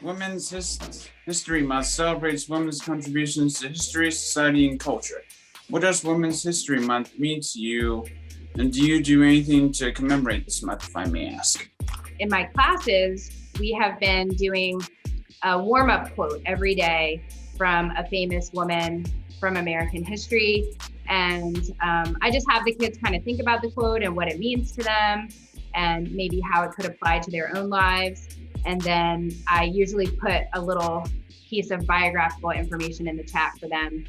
Women's History Month celebrates women's contributions to history, society, and culture. What does Women's History Month mean to you, and do you do anything to commemorate this month, if I may ask? In my classes, we have been doing a warm-up quote every day from a famous woman from American history. And I just have the kids kind of think about the quote and what it means to them and maybe how it could apply to their own lives. And then I usually put a little piece of biographical information in the chat for them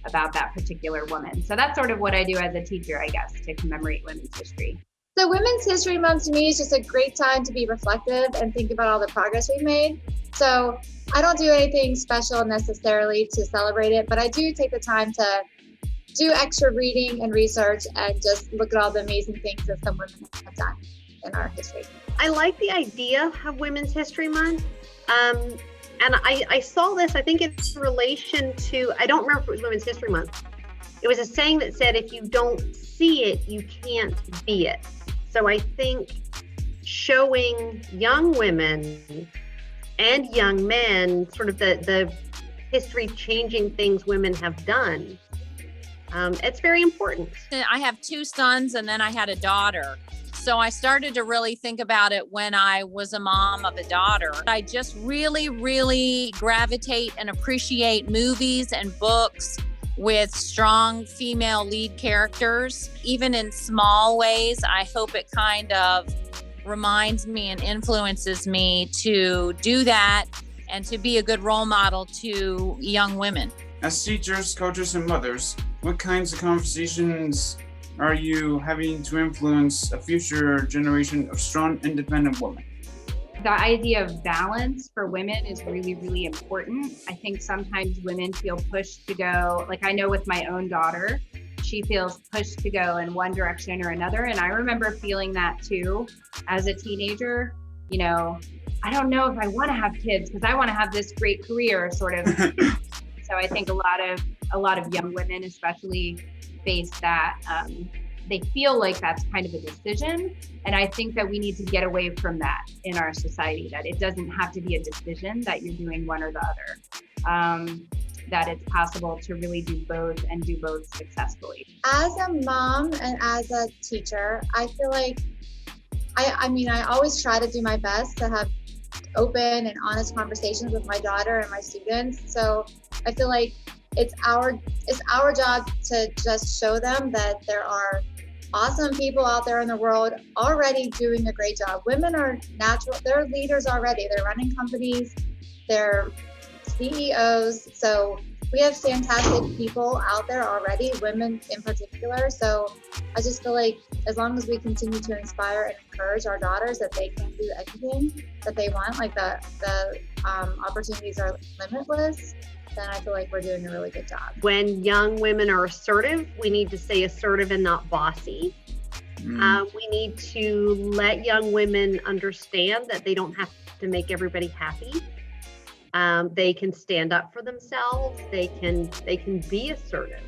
about that particular woman. So that's sort of what I do as a teacher, I guess, to commemorate women's history. So Women's History Month to me is just a great time to be reflective and think about all the progress we've made. So I don't do anything special necessarily to celebrate it, but I do take the time to do extra reading and research and just look at all the amazing things that some women have done in our history. I like the idea of Women's History Month. And I saw this, I think it's in relation to, I don't remember if it was Women's History Month. It was a saying that said, if you don't see it, you can't be it. So I think showing young women and young men sort of the history changing things women have done, it's very important. I have two sons and then I had a daughter. So I started to really think about it when I was a mom of a daughter. I just really, really gravitate and appreciate movies and books with strong female lead characters. Even in small ways, I hope it kind of reminds me and influences me to do that and to be a good role model to young women. As teachers, coaches, and mothers, what kinds of conversations are you having to influence a future generation of strong, independent women? The idea of balance for women is really, really important. I think sometimes women feel pushed to go, like I know with my own daughter, she feels pushed to go in one direction or another. And I remember feeling that too as a teenager. You know, I don't know if I want to have kids because I want to have this great career sort of. So I think a lot of young women especially face that. They feel like that's kind of a decision. And I think that we need to get away from that in our society, that it doesn't have to be a decision that you're doing one or the other, that it's possible to really do both and do both successfully. As a mom and as a teacher, I feel like, I always try to do my best to have open and honest conversations with my daughter and my students. So I feel like it's our job to just show them that there are awesome people out there in the world already doing a great job. Women are natural, they're leaders already. They're running companies, they're CEOs. So we have fantastic people out there already, women in particular. So I just feel like as long as we continue to inspire and encourage our daughters that they can do anything that they want, like the opportunities are limitless, then I feel like we're doing a really good job. When young women are assertive, we need to say assertive and not bossy. We need to let young women understand that they don't have to make everybody happy. They can stand up for themselves. They can be assertive,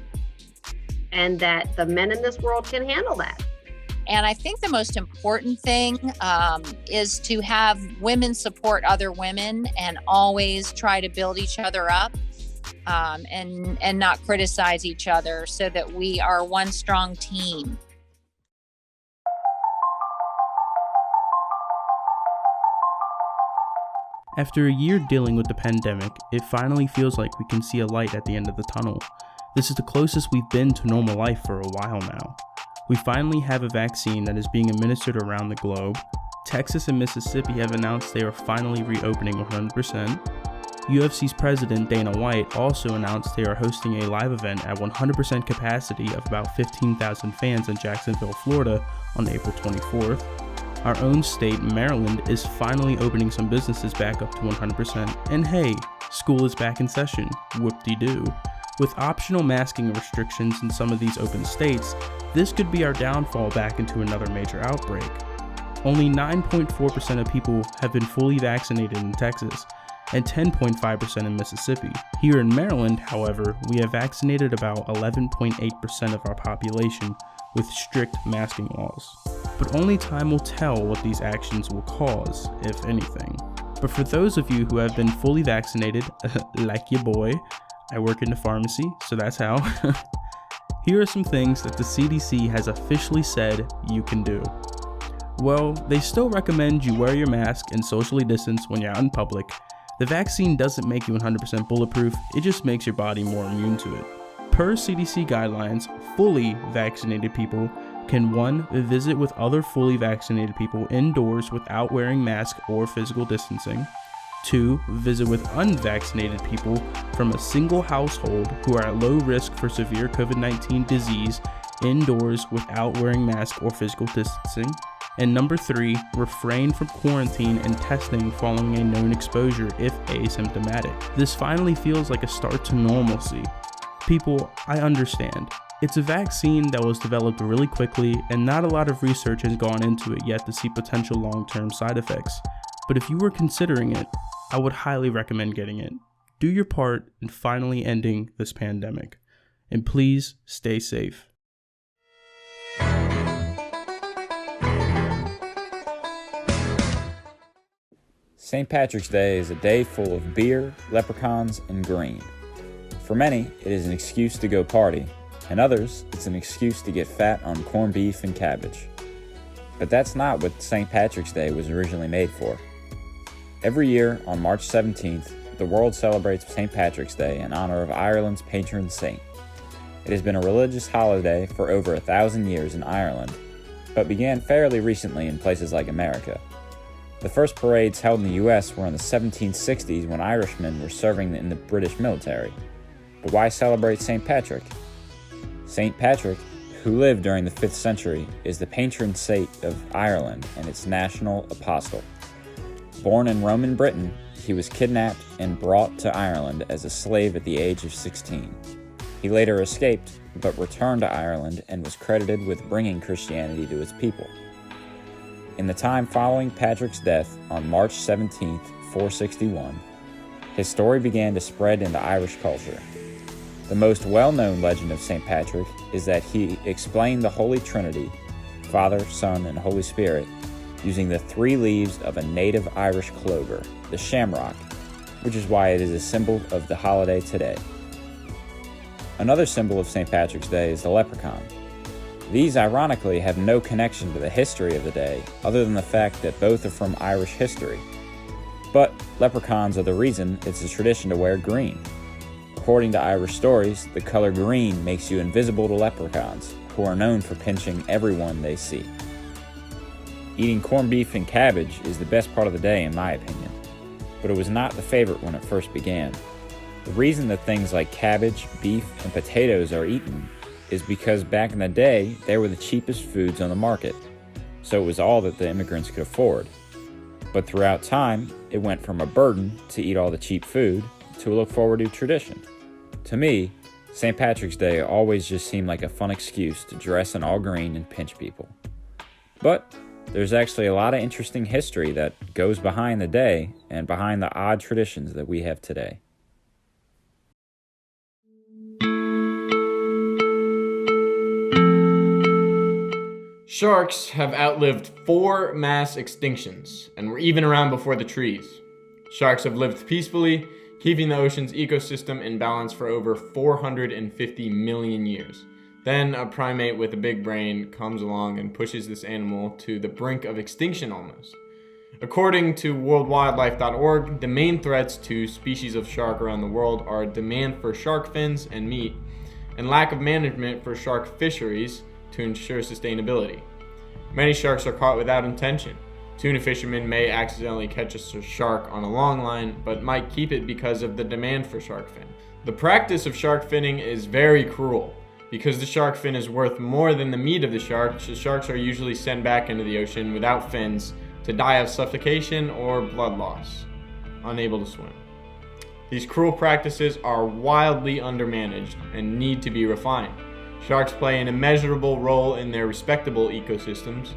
and that the men in this world can handle that. And I think the most important thing is to have women support other women and always try to build each other up. and not criticize each other, so that we are one strong team. After a year dealing with the pandemic, it finally feels like we can see a light at the end of the tunnel. This is the closest we've been to normal life for a while now. We finally have a vaccine that is being administered around the globe. Texas and Mississippi have announced they are finally reopening 100%. UFC's president Dana White also announced they are hosting a live event at 100% capacity of about 15,000 fans in Jacksonville, Florida on April 24th. Our own state, Maryland, is finally opening some businesses back up to 100%. And hey, school is back in session. Whoop-de-doo. With optional masking restrictions in some of these open states, this could be our downfall back into another major outbreak. Only 9.4% of people have been fully vaccinated in Texas, and 10.5% in Mississippi. Here in Maryland, however, we have vaccinated about 11.8% of our population with strict masking laws. But only time will tell what these actions will cause, if anything. But for those of you who have been fully vaccinated, like your boy, I work in the pharmacy, so that's how. Here are some things that the CDC has officially said you can do. Well, they still recommend you wear your mask and socially distance when you're out in public. The vaccine doesn't make you 100% bulletproof, it just makes your body more immune to it. Per CDC guidelines, fully vaccinated people can 1. Visit with other fully vaccinated people indoors without wearing masks or physical distancing. 2. Visit with unvaccinated people from a single household who are at low risk for severe COVID-19 disease indoors without wearing masks or physical distancing. And number 3, refrain from quarantine and testing following a known exposure if asymptomatic. This finally feels like a start to normalcy. People, I understand. It's a vaccine that was developed really quickly and not a lot of research has gone into it yet to see potential long-term side effects. But if you were considering it, I would highly recommend getting it. Do your part in finally ending this pandemic. And please stay safe. St. Patrick's Day is a day full of beer, leprechauns, and green. For many, it is an excuse to go party, and others, it's an excuse to get fat on corned beef and cabbage. But that's not what St. Patrick's Day was originally made for. Every year, on March 17th, the world celebrates St. Patrick's Day in honor of Ireland's patron saint. It has been a religious holiday for over 1,000 years in Ireland, but began fairly recently in places like America. The first parades held in the US were in the 1760s when Irishmen were serving in the British military. But why celebrate St. Patrick? St. Patrick, who lived during the 5th century, is the patron saint of Ireland and its national apostle. Born in Roman Britain, he was kidnapped and brought to Ireland as a slave at the age of 16. He later escaped, but returned to Ireland and was credited with bringing Christianity to its people. In the time following Patrick's death on March 17, 461, his story began to spread into Irish culture. The most well-known legend of St. Patrick is that he explained the Holy Trinity, Father, Son, and Holy Spirit, using the 3 leaves of a native Irish clover, the shamrock, which is why it is a symbol of the holiday today. Another symbol of St. Patrick's Day is the leprechaun. These, ironically, have no connection to the history of the day, other than the fact that both are from Irish history. But leprechauns are the reason it's a tradition to wear green. According to Irish stories, the color green makes you invisible to leprechauns, who are known for pinching everyone they see. Eating corned beef and cabbage is the best part of the day in my opinion, but it was not the favorite when it first began. The reason that things like cabbage, beef, and potatoes are eaten is because back in the day, they were the cheapest foods on the market, so it was all that the immigrants could afford. But throughout time, it went from a burden to eat all the cheap food to a look forward to tradition. To me, St. Patrick's Day always just seemed like a fun excuse to dress in all green and pinch people. But there's actually a lot of interesting history that goes behind the day and behind the odd traditions that we have today. Sharks have outlived 4 mass extinctions and were even around before the trees. Sharks have lived peacefully, keeping the ocean's ecosystem in balance for over 450 million years. Then a primate with a big brain comes along and pushes this animal to the brink of extinction almost. According to worldwildlife.org, the main threats to species of shark around the world are demand for shark fins and meat, and lack of management for shark fisheries to ensure sustainability. Many sharks are caught without intention. Tuna fishermen may accidentally catch a shark on a long line, but might keep it because of the demand for shark fin. The practice of shark finning is very cruel. Because the shark fin is worth more than the meat of the sharks are usually sent back into the ocean without fins to die of suffocation or blood loss, unable to swim. These cruel practices are wildly undermanaged and need to be refined. Sharks play an immeasurable role in their respectable ecosystems,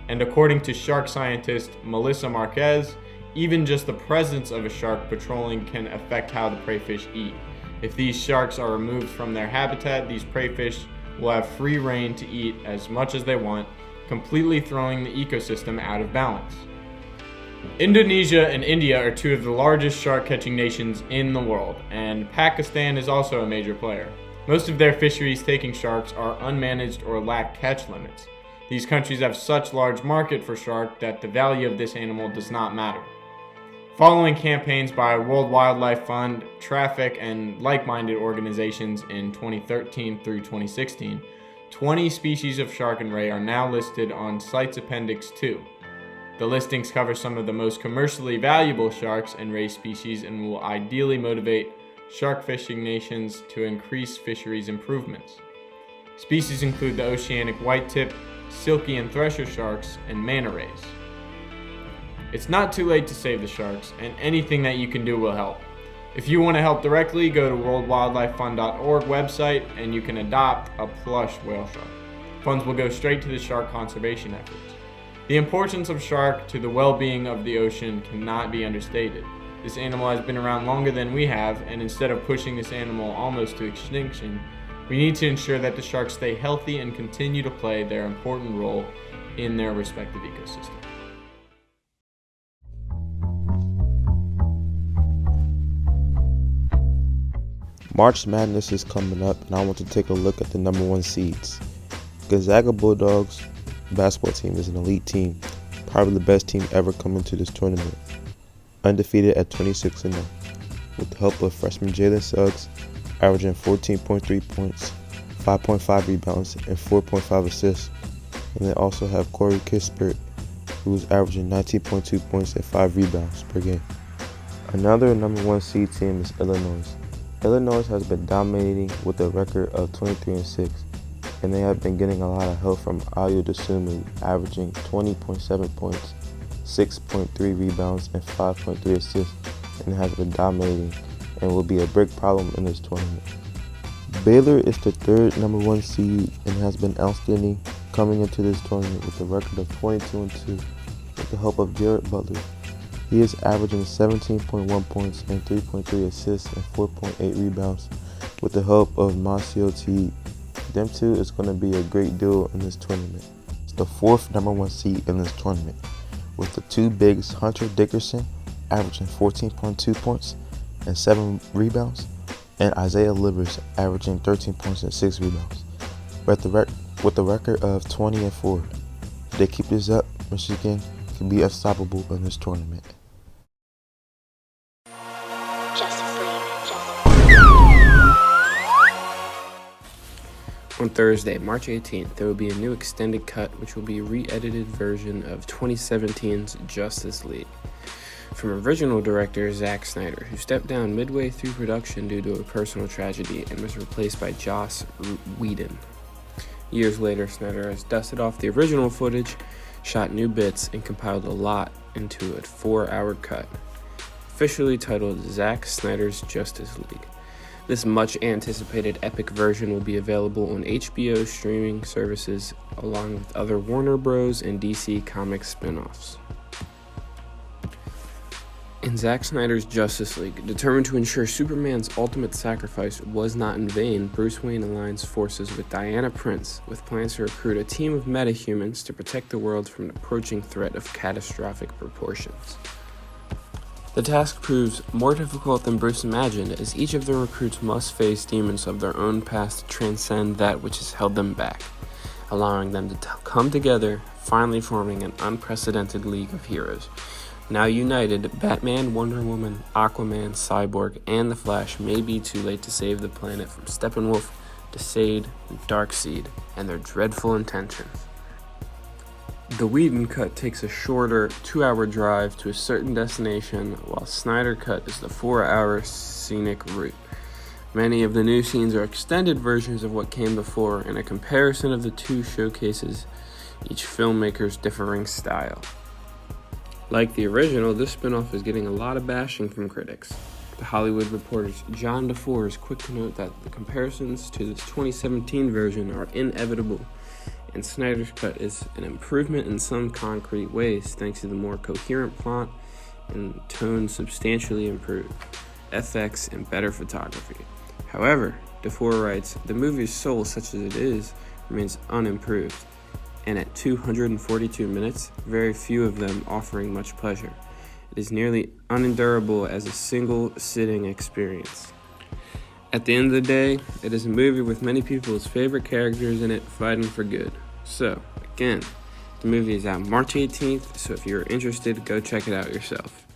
and according to shark scientist Melissa Marquez, even just the presence of a shark patrolling can affect how the prey fish eat. If these sharks are removed from their habitat, these prey fish will have free rein to eat as much as they want, completely throwing the ecosystem out of balance. Indonesia and India are two of the largest shark-catching nations in the world, and Pakistan is also a major player. Most of their fisheries taking sharks are unmanaged or lack catch limits. These countries have such large market for shark that the value of this animal does not matter. Following campaigns by World Wildlife Fund, Traffic, and like-minded organizations in 2013 through 2016, 20 species of shark and ray are now listed on CITES Appendix 2. The listings cover some of the most commercially valuable sharks and ray species and will ideally motivate shark fishing nations to increase fisheries improvements. Species include the oceanic white-tip, silky and thresher sharks, and manta rays. It's not too late to save the sharks, and anything that you can do will help. If you want to help directly, go to worldwildlifefund.org website and you can adopt a plush whale shark. Funds will go straight to the shark conservation efforts. The importance of shark to the well-being of the ocean cannot be understated. This animal has been around longer than we have, and instead of pushing this animal almost to extinction, we need to ensure that the sharks stay healthy and continue to play their important role in their respective ecosystem. March Madness is coming up, and I want to take a look at the number 1 seeds. Gonzaga Bulldogs basketball team is an elite team, probably the best team ever coming to this tournament. Undefeated at 26-0, with the help of freshman Jalen Suggs, averaging 14.3 points, 5.5 rebounds, and 4.5 assists. And they also have Corey Kispert, who is averaging 19.2 points and 5 rebounds per game. Another number 1 seed team is Illinois. Illinois has been dominating with a record of 23-6, and they have been getting a lot of help from Ayo Dosunmu, averaging 20.7 points, 6.3 rebounds, and 5.3 assists, and has been dominating and will be a big problem in this tournament. Baylor is the 3rd number 1 seed and has been outstanding coming into this tournament with a record of 22-2 with the help of Jared Butler. He is averaging 17.1 points and 3.3 assists and 4.8 rebounds with the help of Masio T. Them two is going to be a great duo in this tournament. It's the 4th number 1 seed in this tournament, with the 2 bigs, Hunter Dickerson, averaging 14.2 points and 7 rebounds, and Isaiah Livers, averaging 13 points and 6 rebounds. With the record of 20-4, if they keep this up, Michigan can be unstoppable in this tournament. On Thursday, March 18th, there will be a new extended cut which will be a re-edited version of 2017's Justice League. From original director Zack Snyder, who stepped down midway through production due to a personal tragedy and was replaced by Joss Whedon. Years later, Snyder has dusted off the original footage, shot new bits, and compiled a lot into a 4-hour cut, officially titled Zack Snyder's Justice League. This much-anticipated epic version will be available on HBO streaming services along with other Warner Bros. And DC Comics spin-offs. In Zack Snyder's Justice League, determined to ensure Superman's ultimate sacrifice was not in vain, Bruce Wayne aligns forces with Diana Prince, with plans to recruit a team of metahumans to protect the world from an approaching threat of catastrophic proportions. The task proves more difficult than Bruce imagined, as each of the recruits must face demons of their own past to transcend that which has held them back, allowing them to come together, finally forming an unprecedented league of heroes. Now united, Batman, Wonder Woman, Aquaman, Cyborg, and The Flash may be too late to save the planet from Steppenwolf, Desaid, and Darkseid, and their dreadful intentions. The Whedon cut takes a shorter 2-hour drive to a certain destination, while Snyder cut is the 4-hour scenic route. Many of the new scenes are extended versions of what came before, and a comparison of the two showcases each filmmaker's differing style. Like the original, this spin-off is getting a lot of bashing from critics. The Hollywood Reporter's John DeFore is quick to note that the comparisons to the 2017 version are inevitable, and Snyder's cut is an improvement in some concrete ways thanks to the more coherent plot and tone substantially improved, FX, and better photography. However, DeFore writes, the movie's soul, such as it is, remains unimproved, and at 242 minutes, very few of them offering much pleasure. It is nearly unendurable as a single sitting experience. At the end of the day, it is a movie with many people's favorite characters in it fighting for good. So, again, the movie is out March 18th, so if you're interested, go check it out yourself.